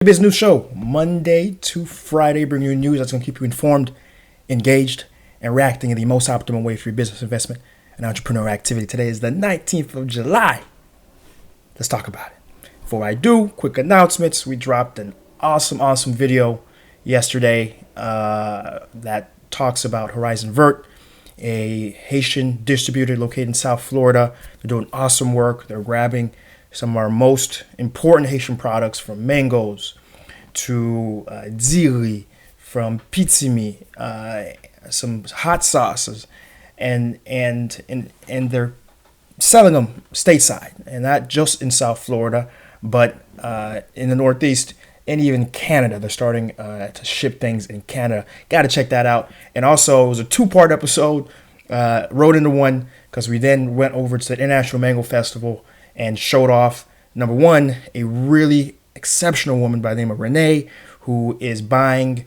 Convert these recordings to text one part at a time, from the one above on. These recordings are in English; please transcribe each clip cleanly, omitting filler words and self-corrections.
Biz News Show, Monday to Friday, bring you news that's going to keep you informed, engaged, and reacting in the most optimal way for your business investment and entrepreneurial activity. Today is the 19th of July. Let's talk about it. Before I do, quick announcements. We dropped an awesome video yesterday that talks about Horizon Vert, a Haitian distributor located in South Florida. They're doing awesome work. They're grabbing some of our most important Haitian products, from mangoes to dziri, from pitsimi, some hot sauces, and they're selling them stateside, and not just in South Florida, but in the Northeast and even Canada. They're starting to ship things in Canada. Got to check that out. And also, it was a two-part episode, rolled into one, because we then went over to the International Mango Festival and showed off, number one, a really exceptional woman by the name of Renee, who is buying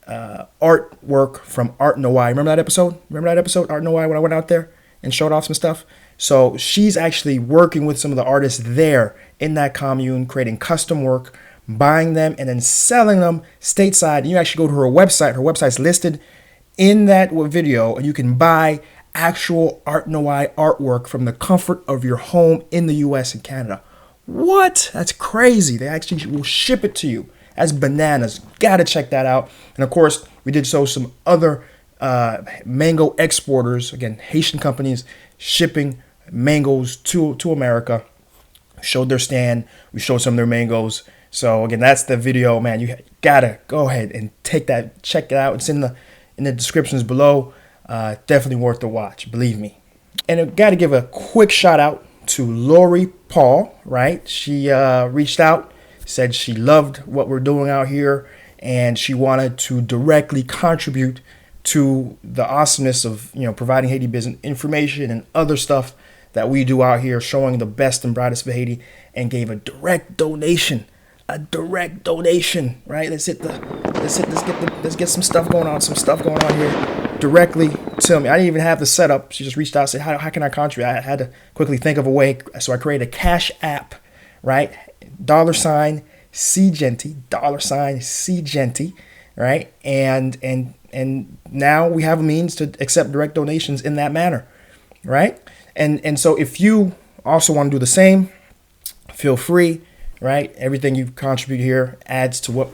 artwork from Art Noai. Remember that episode? Art Noai, when I went out there and showed off some stuff? So she's actually working with some of the artists there in that commune, creating custom work, buying them, and then selling them stateside. And you actually go to her website. Her website's listed in that video, and you can buy actual Art Noai artwork from the comfort of your home in the US and Canada. What? That's crazy. They actually will ship it to you. That's bananas. Gotta check that out. And of course, we did show some other mango exporters, again, Haitian companies shipping mangoes to America. Showed their stand. We showed some of their mangoes. So again, that's the video, man. You gotta go ahead and check it out. It's in the descriptions below. Definitely worth the watch, believe me. And I got to give a quick shout out to Lori Paul, right? She reached out, said she loved what we're doing out here, and she wanted to directly contribute to the awesomeness of, providing Haiti business information and other stuff that we do out here, showing the best and brightest of Haiti, and gave a direct donation, right? Let's get some stuff going on here directly to me. I didn't even have the setup. She just reached out and said, how can I contribute? I had to quickly think of a way. So I created a Cash App, right? $Seejeanty, $Seejeanty, right? And now we have a means to accept direct donations in that manner, right? And so if you also want to do the same, feel free. Right, everything you contribute here adds to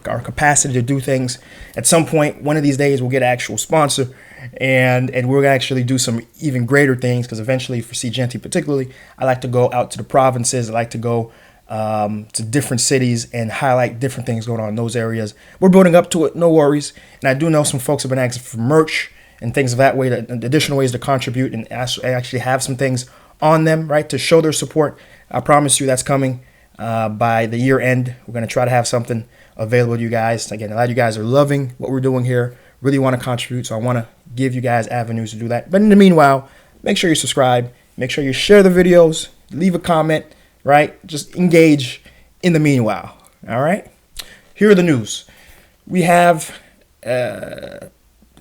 our capacity to do things. At some point, one of these days, we'll get an actual sponsor, and we're gonna actually do some even greater things. Because eventually, for Seejeanty particularly, I like to go out to the provinces. I like to go to different cities and highlight different things going on in those areas. We're building up to it, no worries. And I do know some folks have been asking for merch and things of that way, additional ways to contribute, and actually have some things on them, right, to show their support. I promise you that's coming. By the year end, we're going to try to have something available to you guys. Again, a lot of you guys are loving what we're doing here, really want to contribute, so I want to give you guys avenues to do that. But in the meanwhile, make sure you subscribe, make sure you share the videos, leave a comment, right? Just engage in the meanwhile, all right? Here are the news. We have a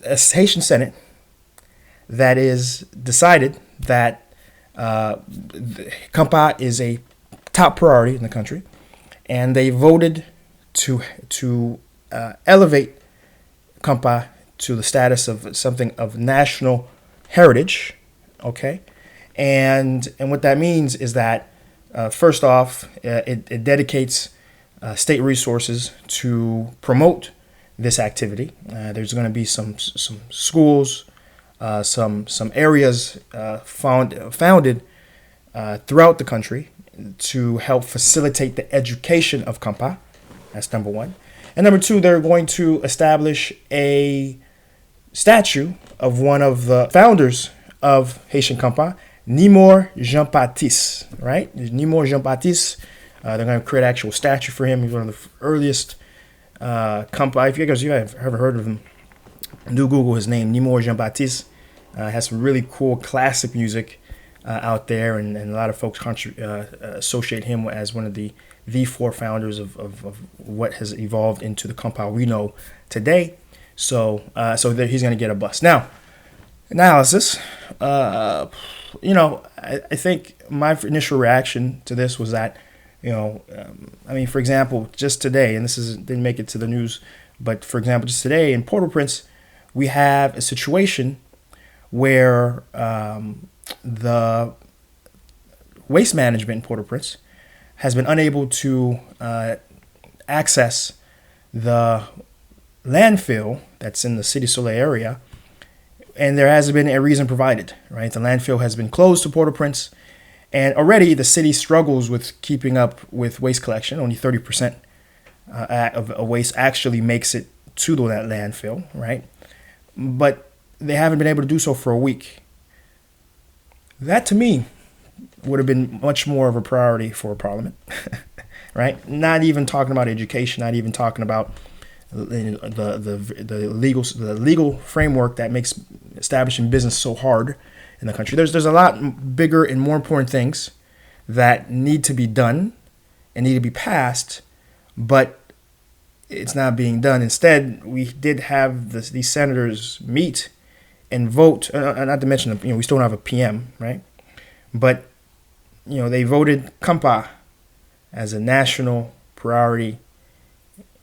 Haitian Senate that is decided that Kompa is a top priority in the country, and they voted to elevate Kompa to the status of something of national heritage. Okay, and what that means is that first off, it dedicates state resources to promote this activity. There's going to be some schools, some areas founded throughout the country to help facilitate the education of Kompa. That's number one. And number two, they're going to establish a statue of one of the founders of Haitian Kompa, Nimor Jean-Baptiste, right? Nimor Jean-Baptiste. They're going to create an actual statue for him. He's one of the earliest Kompa. If you guys have ever heard of him, do Google his name, Nimor Jean-Baptiste. Has some really cool classic music out there, and a lot of folks associate him as one of the four founders of what has evolved into the Kompa we know today. So he's going to get a bust. Now, analysis. I think my initial reaction to this was that I mean, for example, just today, and didn't make it to the news, but for example, just today in Port-au-Prince, we have a situation where the waste management in Port-au-Prince has been unable to access the landfill that's in the Cité Soleil area, and there hasn't been a reason provided, right? The landfill has been closed to Port-au-Prince, and already the city struggles with keeping up with waste collection. Only 30% of waste actually makes it to that landfill, right? But they haven't been able to do so for a week. That, to me, would have been much more of a priority for a parliament, right? Not even talking about education, not even talking about the legal framework that makes establishing business so hard in the country. There's a lot bigger and more important things that need to be done and need to be passed, but it's not being done. Instead, we did have these senators meet and vote. Not to mention, we still don't have a PM, right? But they voted Kompa as a national priority,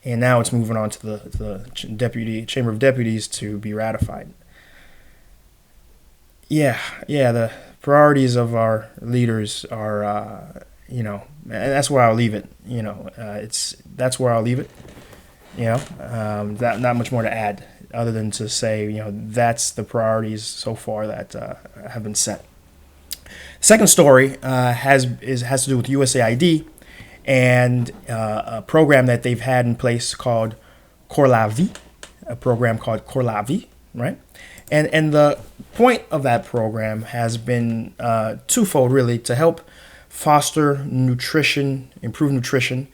and now it's moving on to the Chamber of Deputies to be ratified. Yeah, the priorities of our leaders are, and that's where I'll leave it. That's where I'll leave it. Not much more to add other than to say, that's the priorities so far that have been set. Second story has to do with USAID and a program that they've had in place called Core Lavvy, right? And the point of that program has been twofold, really, to help foster nutrition, improve nutrition,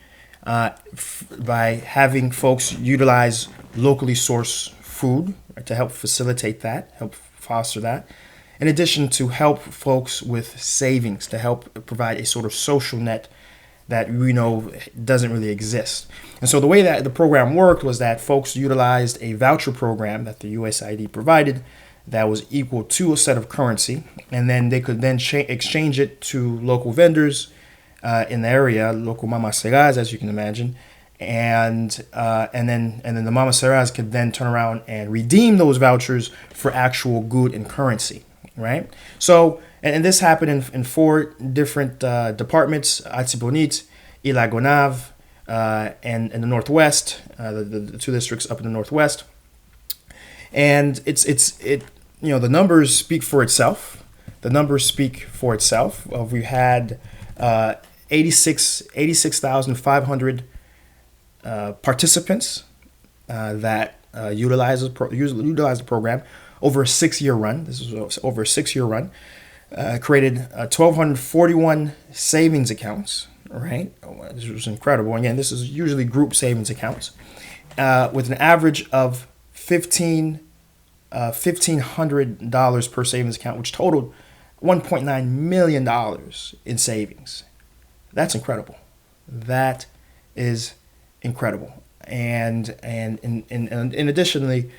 by having folks utilize locally sourced food, right, to help facilitate that, help foster that. In addition to help folks with savings, to help provide a sort of social net that we know doesn't really exist. And so the way that the program worked was that folks utilized a voucher program that the USAID provided that was equal to a set of currency, and then they could then exchange it to local vendors in the area, local mama serras, as you can imagine, and then the mama serras could then turn around and redeem those vouchers for actual good and currency, right? So, and this happened in 4 different departments: Atibonite, Ilagonave, and in the Northwest, the 2 districts up in the Northwest. And the numbers speak for itself. We had 86,500 participants that utilized the program over a 6-year run. This was over a 6-year run. Created 1,241 savings accounts. Right, this was incredible. Again, this is usually group savings accounts with an average of $1,500 per savings account, which totaled $1.9 million in savings. That's incredible. That is incredible. And additionally,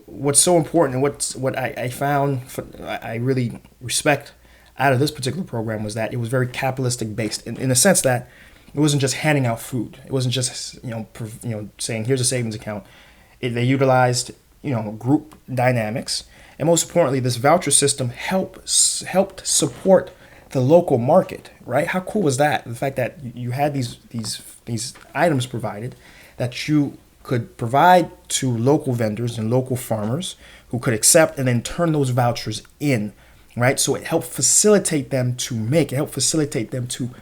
what's so important and what I found I really respect out of this particular program was that it was very capitalistic based in the sense that it wasn't just handing out food. It wasn't just saying here's a savings account. They utilized group dynamics, and most importantly, this voucher system helped support the local market. Right? How cool was that? The fact that you had these items provided that you could provide to local vendors and local farmers who could accept and then turn those vouchers in. Right, so it helped facilitate them to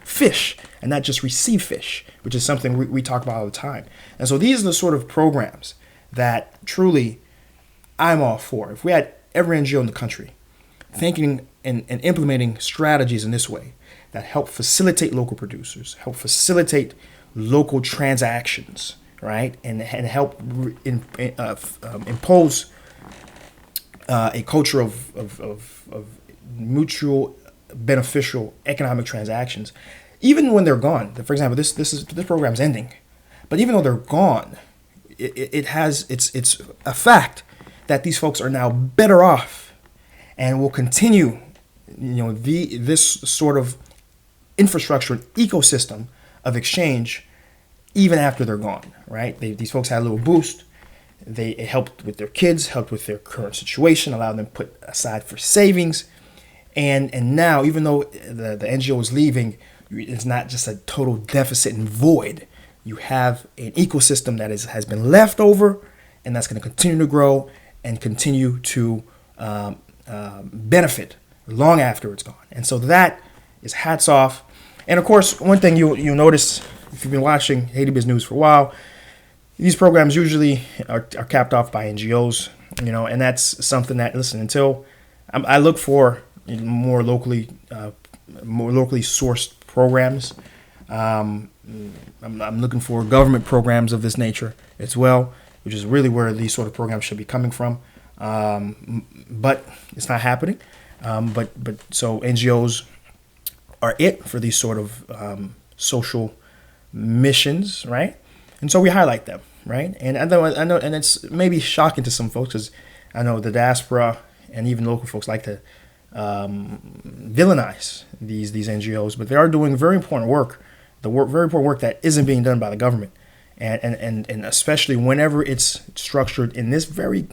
fish and not just receive fish, which is something we talk about all the time. And so these are the sort of programs that truly I'm all for. If we had every NGO in the country thinking and implementing strategies in this way that help facilitate local producers, help facilitate local transactions, right, and help impose a culture of mutual beneficial economic transactions, even when they're gone. For example, this program's ending, but even though they're gone, it's a fact that these folks are now better off and will continue, this sort of infrastructure and ecosystem of exchange even after they're gone, right? These folks had a little boost. It helped with their kids, helped with their current situation, allowed them to put aside for savings. And now, even though the NGO is leaving, it's not just a total deficit and void. You have an ecosystem that has been left over, and that's going to continue to grow and continue to benefit long after it's gone. And so that is hats off. And of course, one thing you'll notice if you've been watching Haiti Biz News for a while, these programs usually are capped off by NGOs, and that's something that, listen, until I look for more locally sourced programs. I'm looking for government programs of this nature as well, which is really where these sort of programs should be coming from. But it's not happening. But so NGOs are it for these sort of social missions, right? And so we highlight them, right? And I know, and it's maybe shocking to some folks because I know the diaspora and even local folks like to villainize these NGOs, but they are doing very important work. Very important work that isn't being done by the government, and especially whenever it's structured in this very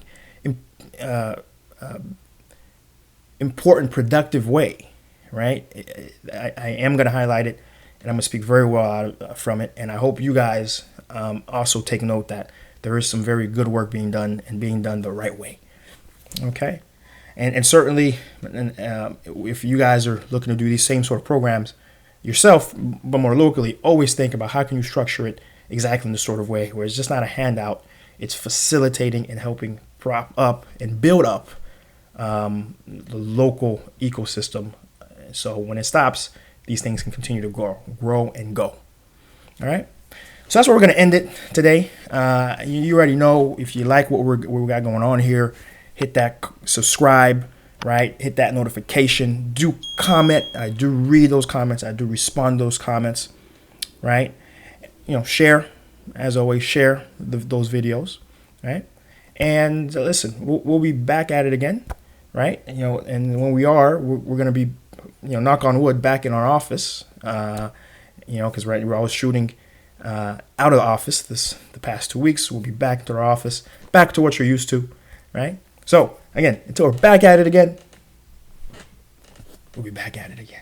important, productive way, right? I am going to highlight it, and I'm going to speak very well from it, and I hope you guys also take note that there is some very good work being done and being done the right way. Okay, and certainly, if you guys are looking to do these same sort of programs yourself, but more locally, always think about how can you structure it exactly in the sort of way where it's just not a handout. It's facilitating and helping prop up and build up the local ecosystem. So when it stops, these things can continue to grow and go. All right. So that's where we're going to end it today. You already know, if you like what we got going on here, hit that subscribe, right? Hit that notification. Do comment. I do read those comments. I do respond to those comments, right? Share. As always, share those videos, right? And listen, we'll be back at it again, right? And when we are, we're going to be, knock on wood, back in our office, because we're always shooting out of the office the past 2 weeks. We'll be back to our office, back to what you're used to, right? So again, until we're back at it again, we'll be back at it again.